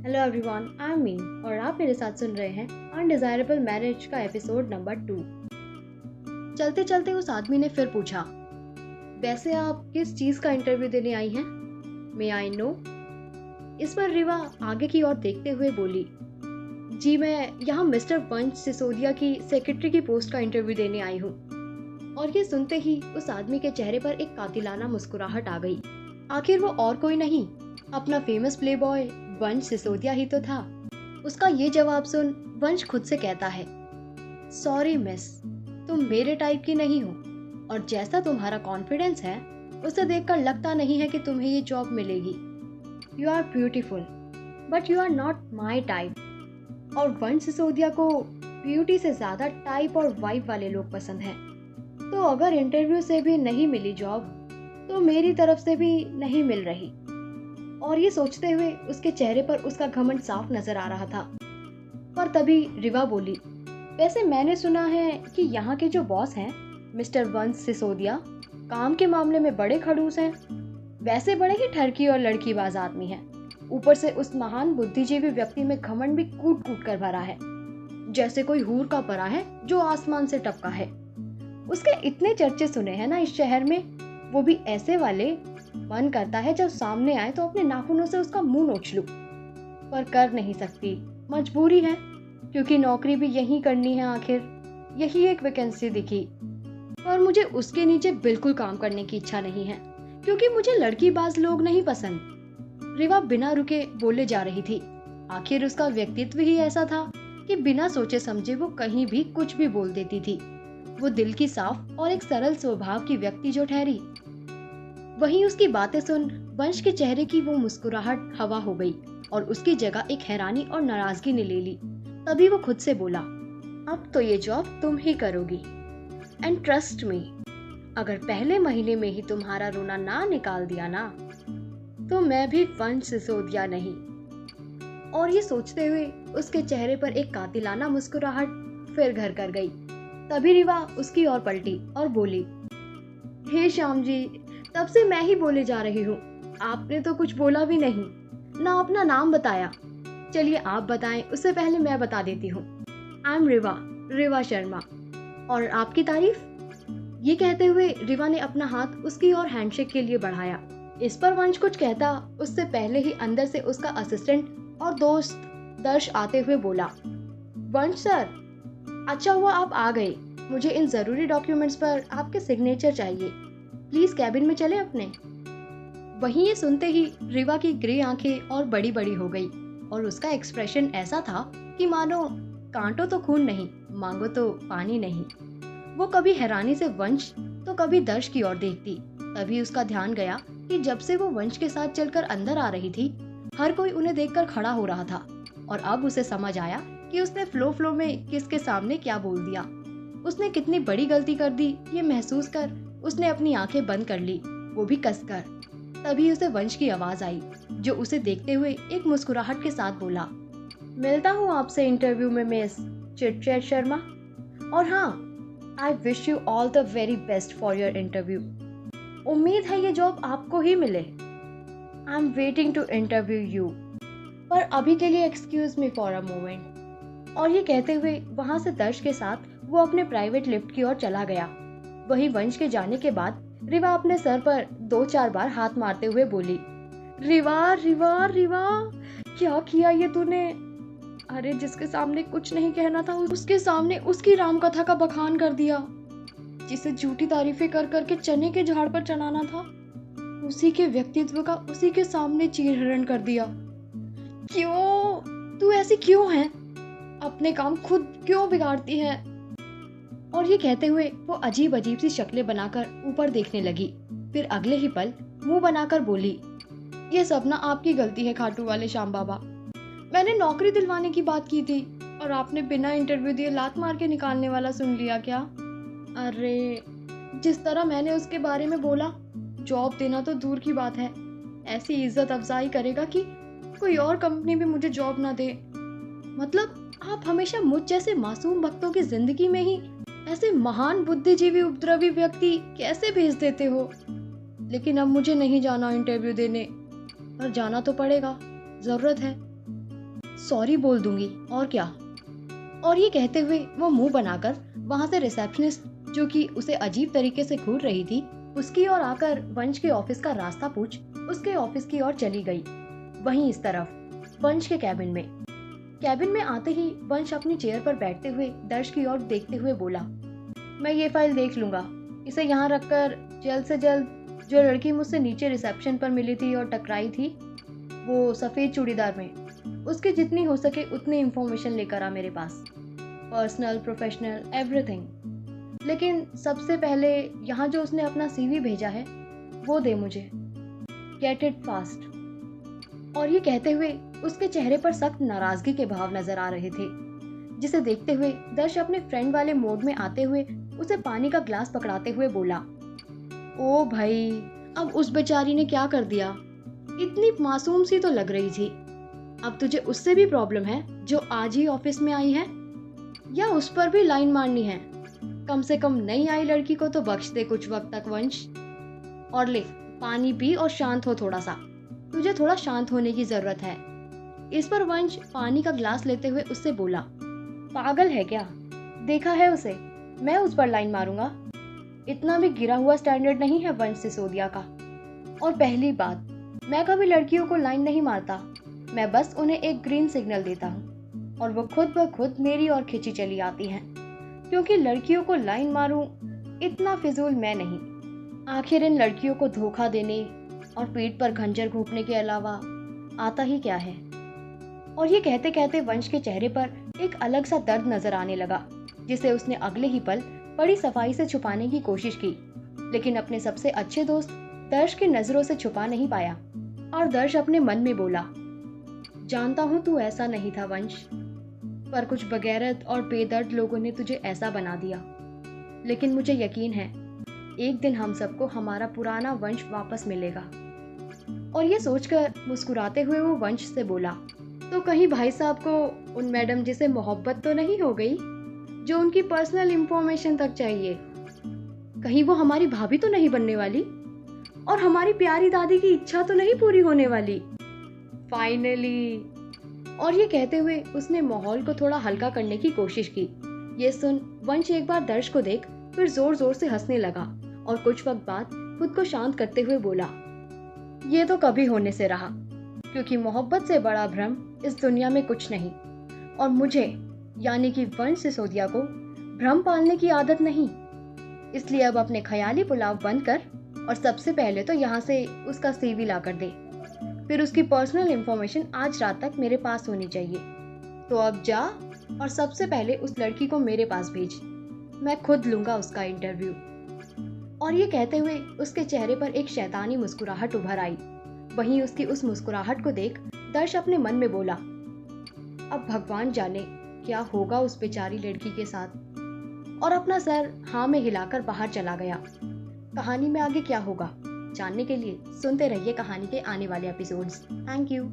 Hello everyone, I am mean और आप मेरे साथ सुन रहे हैं अनडिजायरेबल मैरिज का एपिसोड नंबर 2। चलते चलते उस आदमी ने फिर पूछा, वैसे आप किस चीज़ का इंटरव्यू देने आई हैं? मे आई नो? इस पर रिवा आगे की ओर देखते हुए बोली, जी मैं यहाँ मिस्टर वंश सिसोदिया की सेक्रेटरी की पोस्ट का इंटरव्यू देने आई हूँ। और ये सुनते ही उस आदमी के चेहरे पर एक कातिलाना मुस्कुराहट आ गई। आखिर वो और कोई नहीं, अपना फेमस प्लेबॉय वंश सिसोदिया ही तो था। उसका ये जवाब सुन वंश खुद से कहता है, सॉरी मिस, तुम मेरे टाइप की नहीं हो और जैसा तुम्हारा कॉन्फिडेंस है उसे देखकर लगता नहीं है कि तुम्हें ये जॉब मिलेगी। You are beautiful but you are not my type. और वंश सिसोदिया को ब्यूटी से ज्यादा टाइप और वाइब वाले लोग पसंद हैं। तो अगर इंटरव्यू से भी नहीं मिली जॉब तो मेरी तरफ से भी नहीं मिल रही। और ये सोचते हुए उसके चेहरे पर उसका घमंड साफ नजर आ रहा था। पर तभी रिवा बोली, वैसे मैंने सुना है कि यहाँ के जो बॉस हैं मिस्टर वंश सिसोदिया काम के मामले में बड़े खड़ूस हैं। वैसे बड़े ही ठरकी और लड़कीबाज आदमी हैं। ऊपर से उस महान बुद्धिजीवी व्यक्ति में घमंड भी कूट कूट कर भरा है, जैसे कोई हूर का परा है जो आसमान से टपका है। उसके इतने चर्चे सुने हैं ना इस शहर में, वो भी ऐसे वाले, मन करता है जब सामने आए तो अपने नाखूनों से उसका मुंह नोच लूं। पर कर नहीं सकती, मजबूरी है, क्योंकि नौकरी भी यही करनी है। आखिर यही एक वैकेंसी दिखी। पर मुझे उसके नीचे बिल्कुल काम करने की इच्छा नहीं है, क्योंकि मुझे लड़कीबाज लोग नहीं पसंद। रिवा बिना रुके बोले जा रही थी। आखिर उसका व्यक्तित्व ही ऐसा था कि बिना सोचे समझे वो कहीं भी कुछ भी बोल देती थी। वो दिल की साफ और एक सरल स्वभाव की व्यक्ति जो ठहरी। वहीं उसकी बातें सुन वंश के चेहरे की वो मुस्कुराहट हवा हो गई और उसकी जगह एक हैरानी और नाराजगी ने ले ली। तभी वो खुद से बोला, अब तो ये जॉब तुम ही करोगी। एंड ट्रस्ट मी, अगर पहले महीने में ही तुम्हारा रोना ना निकाल दिया ना, तो मैं भी वंश सिसोदिया नहीं। और ये सोचते हुए उसके चेहरे पर एक कातिलाना मुस्कुराहट फिर घर कर गई। तभी रिवा उसकी ओर पलटी और बोली, हे श्याम जी, तब से मैं ही बोले जा रही हूँ, आपने तो कुछ बोला भी नहीं, ना अपना नाम बताया। चलिए आप बताएं, उससे पहले मैं बता देती हूँ। I am Riva Sharma. और आपकी तारीफ? ये कहते हुए रिवा ने अपना हाथ उसकी ओर हैंडशेक के लिए बढ़ाया। इस पर वंश कुछ कहता उससे पहले ही अंदर से उसका असिस्टेंट और दोस्त दर्श आते हुए बोला, वंश सर, अच्छा हुआ आप आ गए। मुझे इन जरूरी डॉक्यूमेंट्स पर आपके सिग्नेचर चाहिए। प्लीज कैबिन में चले अपने। वहीं ये सुनते ही रिवा की ग्रे आंखें और बड़ी बड़ी हो गई और उसका एक्सप्रेशन ऐसा था कि मानो कांटो तो खून नहीं, मांगो तो पानी नहीं। वो कभी हैरानी से वंश तो कभी दर्श की ओर देखती। तभी उसका ध्यान गया कि जब से वो वंश के साथ चलकर अंदर आ रही थी, हर कोई उन्हें देखकर खड़ा हो रहा था। और अब उसे समझ आया कि उसने फ्लो में किसके सामने क्या बोल दिया। उसने कितनी बड़ी गलती कर दी, ये महसूस कर उसने अपनी आंखें बंद कर ली, वो भी कसकर। तभी उसे वंश की आवाज आई, जो उसे देखते हुए एक मुस्कुराहट के साथ बोला, मिलता हूँ आपसे इंटरव्यू में मिस चिटचैट शर्मा। और हाँ, I wish you all the very best for your interview. उम्मीद है ये जॉब आपको ही मिले। I am waiting to interview you, पर अभी के लिए excuse me for a moment. और ये कहते हुए वहां से दर्श के साथ वो अपने प्राइवेट लिफ्ट की ओर चला गया। वहीं वंश के जाने के बाद रिवा अपने सर पर 2-4 बार हाथ मारते हुए बोली, रिवा रिवा रिवा, क्या किया ये तूने? अरे जिसके सामने कुछ नहीं कहना था उसके सामने उसकी राम कथा का बखान कर दिया। जिसे झूठी तारीफें कर करके चने के झाड़ पर चढ़ाना था, उसी के व्यक्तित्व का उसी के सामने चीरहरण कर दिया। क्यों तू ऐसी क्यों है? अपने काम खुद क्यों बिगाड़ती है? और ये कहते हुए वो अजीब अजीब सी शक्लें बनाकर ऊपर देखने लगी। फिर अगले ही पल मुंह बनाकर बोली, ये सब ना आपकी गलती है खाटू वाले श्याम बाबा। मैंने नौकरी दिलवाने की बात की थी और आपने बिना इंटरव्यू दिए लात मार के निकालने वाला सुन लिया क्या? अरे जिस तरह मैंने उसके बारे में बोला, जॉब देना तो दूर की बात है, ऐसी इज्जत अफजाई करेगा कि कोई और कंपनी भी मुझे जॉब ना दे। मतलब आप हमेशा मुझ जैसे मासूम भक्तों की जिंदगी में ही ऐसे महान बुद्धिजीवी उपद्रवी व्यक्ति कैसे भेज देते हो? लेकिन अब मुझे नहीं जाना इंटरव्यू देने, पर जाना तो पड़ेगा, जरूरत है। सॉरी बोल दूंगी और क्या। और ये कहते हुए वो मुंह बनाकर वहां से रिसेप्शनिस्ट, जो कि उसे अजीब तरीके से घूर रही थी, उसकी ओर आकर वंश के ऑफिस का रास्ता पूछ उसके ऑफिस की ओर चली गई। वहीं इस तरफ वंश के कैबिन में आते ही वंश अपनी चेयर पर बैठते हुए दर्श की ओर देखते हुए बोला, मैं ये फाइल देख लूंगा, इसे यहाँ रखकर जल्द से जल्द जो लड़की मुझसे नीचे रिसेप्शन पर मिली थी और टकराई थी, वो सफ़ेद चूड़ीदार में, उसकी जितनी हो सके उतनी इंफॉर्मेशन लेकर आ मेरे पास, पर्सनल प्रोफेशनल एवरीथिंग। लेकिन सबसे पहले यहाँ जो उसने अपना सीवी भेजा है वो दे मुझे, गेट इट फास्ट। और ये कहते हुए उसके चेहरे पर सख्त नाराजगी के भाव नजर आ रहे थे, जिसे देखते हुए दर्श अपने फ्रेंड वाले मोड में आते हुए उसे पानी का ग्लास पकड़ाते हुए बोला, ओ भाई, अब उस बेचारी ने क्या कर दिया, इतनी मासूम सी तो लग रही थी। अब तुझे उससे भी प्रॉब्लम है जो आज ही ऑफिस में आई है, या उस पर भी लाइन मारनी है? कम से कम नई आई लड़की को तो बख्श दे कुछ वक्त तक वंश। और ले, पानी पी और शांत हो थोड़ा सा, तुझे थोड़ा शांत होने की जरूरत है। इस पर वंश पानी का ग्लास लेते हुए उससे बोला, पागल है क्या, देखा है उसे, मैं उस पर लाइन मारूंगा? इतना भी गिरा हुआ स्टैंडर्ड नहीं है वंश सिसोदिया का। और पहली बात, मैं कभी लड़कियों को लाइन नहीं मारता, मैं बस उन्हें एक ग्रीन सिग्नल देता हूँ और वो खुद ब खुद मेरी ओर खिंची चली आती हैं। क्योंकि लड़कियों को लाइन मारूं, इतना फिजूल मैं नहीं। आखिर इन लड़कियों को धोखा देने और पीठ पर खंजर घोंपने के अलावा आता ही क्या है। और ये कहते कहते वंश के चेहरे पर एक अलग सा दर्द नजर आने लगा, जिसे उसने अगले ही पल बड़ी सफाई से छुपाने की कोशिश की, लेकिन अपने सबसे अच्छे दोस्त दर्श की नजरों से छुपा नहीं पाया। और दर्श अपने मन में बोला, जानता हूँ तू ऐसा नहीं था वंश, पर कुछ बगैरत और बेदर्द लोगों ने तुझे ऐसा बना दिया। लेकिन मुझे यकीन है एक दिन हम सबको हमारा पुराना वंश वापस मिलेगा। और ये सोचकर मुस्कुराते हुए वो वंश से बोला, तो कहीं भाई साहब को उन मैडम जिसे मोहब्बत तो नहीं हो गई, जो उनकी पर्सनल इंफॉर्मेशन तक चाहिए? कहीं वो हमारी भाभी तो नहीं बनने वाली, और हमारी प्यारी दादी की इच्छा तो नहीं पूरी होने वाली फाइनली? और ये कहते हुए उसने माहौल को थोड़ा हल्का करने की कोशिश की। ये सुन वंश एक बार दर्श को देख फिर जोर जोर से हंसने लगा और कुछ वक्त बाद खुद को शांत करते हुए बोला, ये तो कभी होने से रहा, क्योंकि मोहब्बत से बड़ा भ्रम इस दुनिया में कुछ नहीं। और मुझे यानी कि वंश सिसोदिया को भ्रम पालने की आदत नहीं। इसलिए अब अपने ख्याली पुलाव बंद कर और सबसे पहले तो यहाँ से उसका सीवी ला कर दे, फिर उसकी पर्सनल इंफॉर्मेशन आज रात तक मेरे पास होनी चाहिए। तो अब जा और सबसे पहले उस लड़की को मेरे पास भेज, मैं खुद लूंगा उसका इंटरव्यू। और ये कहते हुए उसके चेहरे पर एक शैतानी मुस्कुराहट उभर आई। वहीं उसकी उस मुस्कुराहट को देख दर्श अपने मन में बोला, अब भगवान जाने क्या होगा उस बेचारी लड़की के साथ। और अपना सर हाँ में हिलाकर बाहर चला गया। कहानी में आगे क्या होगा जानने के लिए सुनते रहिए कहानी के आने वाले एपिसोड्स। Thank you.